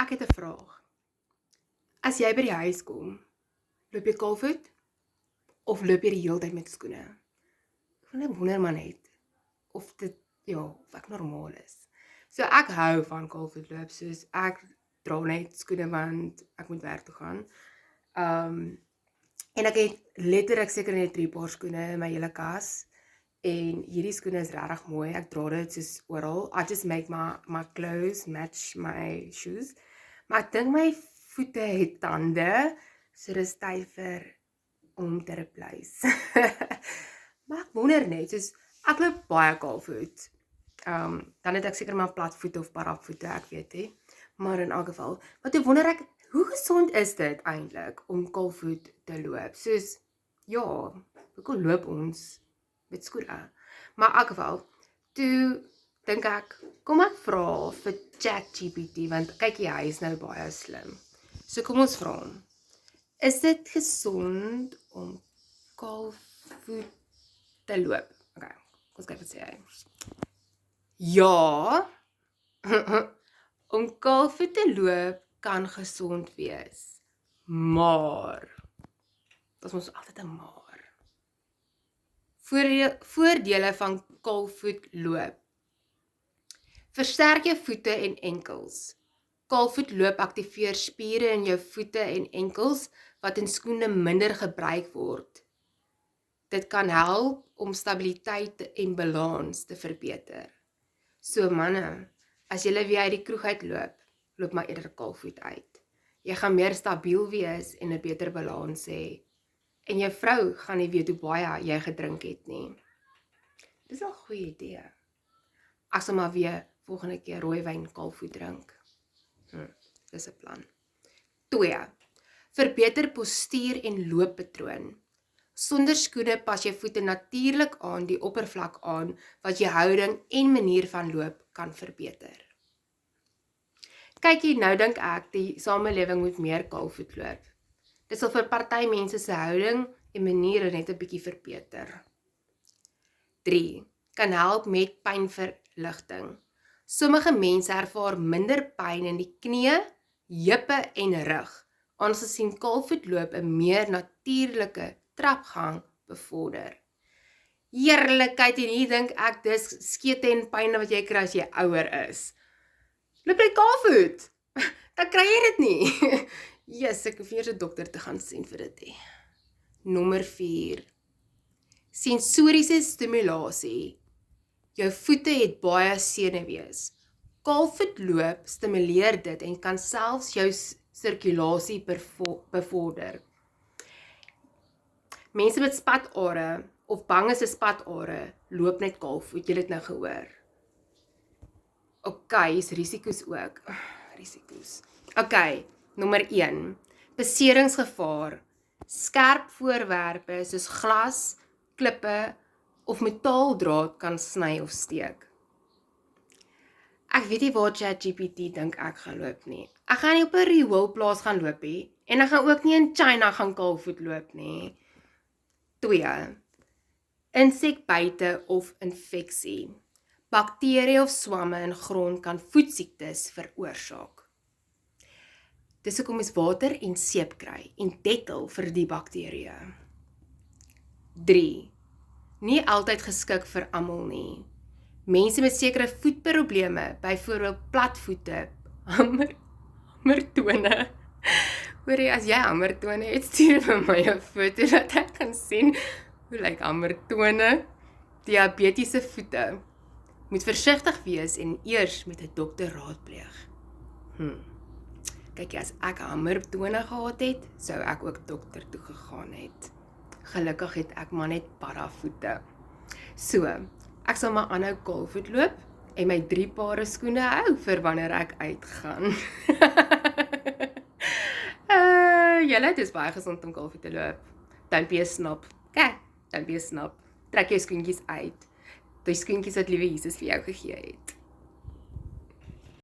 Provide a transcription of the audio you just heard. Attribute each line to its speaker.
Speaker 1: Ek het 'n vraag. As jy by die huis kom, loop jy kalfvoet of loop jy die hele tyd met skoene? Ek wil net wonder maar net of dit of ek normaal is. So ek hou van kalfvoet loop, soos ek dra net skoene want ek moet werk toe gaan. En ek het letterlik seker net 3 paar skoene in my hele kas. En hierdie skoene is regtig mooi. Ek dra dit soos oral. I just make my clothes match my shoes. Maar ek dink my voete het tande, so dis tyd vir om te replace. Maar ek wonder net, soos ek loop baie kaalvoet. Dan het ek seker maar platvoete of parapvoete, ek weet nie. Maar in elk geval, maar toe wonder ek, hoe gesond is dit eintlik om kaalvoet te loop? Soos, hoekom loop ons met skoene? Maar in elk geval, toe dink ek, kom ek vra vir ChatGPT, want kyk hy is nou baie slim. So kom ons vra hom, is dit gesond om kaalvoet te loop? Okay, kom ons kyk wat sê hy. Ja, om kaalvoet te loop kan gesond wees, maar, dit is ons altyd 'n maar. Voordele van kaalvoet loop. Versterk jou voete en enkels. Kaalvoet loop aktiveer spiere in jou voete en enkels wat in skoene minder gebruik word. Dit kan help om stabiliteit en balans te verbeter. So manne, as julle weer uit die kroeg uitloop, loop maar eerder kaalvoet uit. Jy gaan meer stabiel wees en 'n beter balans hê. En jou vrou gaan nie weet hoe baie jy gedrink het nie. Dis 'n goeie idee. Ek sal maar weer volgende keer rooiwyn kaalvoet drink. Dis 'n plan. 2. Verbeter postuur en looppatroon. Sonder skoene pas jou voete natuurlik aan die oppervlak aan wat jou houding en manier van loop kan verbeter. Kyk hier, nou dink ek die samelewing moet meer kaalvoet loop. Dit sal vir party mense se houding en maniere net 'n bietjie verbeter. 3. Kan help met pynverligting. Sommige mense ervaar minder pyn in die knie, heupe en rug, aangesien kaalvoet loop 'n meer natuurlike trapgang bevorder. Heerlikheid, en hier dink ek dis skete en pyn wat jy kry as jy ouer is. Loop jy kaalvoet? Dan kry jy dit nie. Yes, ek hoef eers 'n dokter te gaan sien vir dit nie. Nommer 4. Sensoriese stimulasie. Jou voete het baie senuwees. Kaalvoet loop stimuleer dit en kan selfs jou sirkulasie bevorder. Mense met spatare of bang is vir spatare loop net kaalvoet, jy het nou gehoor. Okay, is risiko's ook. Risiko's. Okay, nommer 1. Beseringsgevaar. Skerp voorwerpe soos glas, klippe of metaaldraad kan sny of steek. Ek weet nie waar ChatGPT dink ek gaan loop nie. Ek gaan nie op 'n rioolplaas gaan loop nie, en ek gaan ook nie in China gaan kaalvoet loop nie. 2. Insekbyte of infeksie. Bakterieë of swamme in grond kan voetsiektes veroorsaak. Dis hoekom ons water en seep kry en Dettol vir die bakterieë. 3. Nie altyd geskik vir almal nie. Mense met sekere voetprobleme, byvoorbeeld platvoete, hamertone. Hoorie, as jy hamertone het, stuur vir my 'n foto dat ek kan sien hoe lyk hamertone. Diabetiese voete. Moet versigtig wees en eers met 'n dokter raadpleeg. Kyk, as ek hamertone gehad het, sou ek ook dokter toe gegaan het. Gelukkig het ek maar net paravoete. So, ek sal maar aanhou kaalvoet loop en my 3 pare skoene hou vir wanneer ek uitgaan. Julle, het is baie gesond om kaalvoet te loop. Don't be a snob. Okay, don't be a snob. Trek jou skoentjies uit. Die skoentjies wat liewe Jesus vir jou gegee het.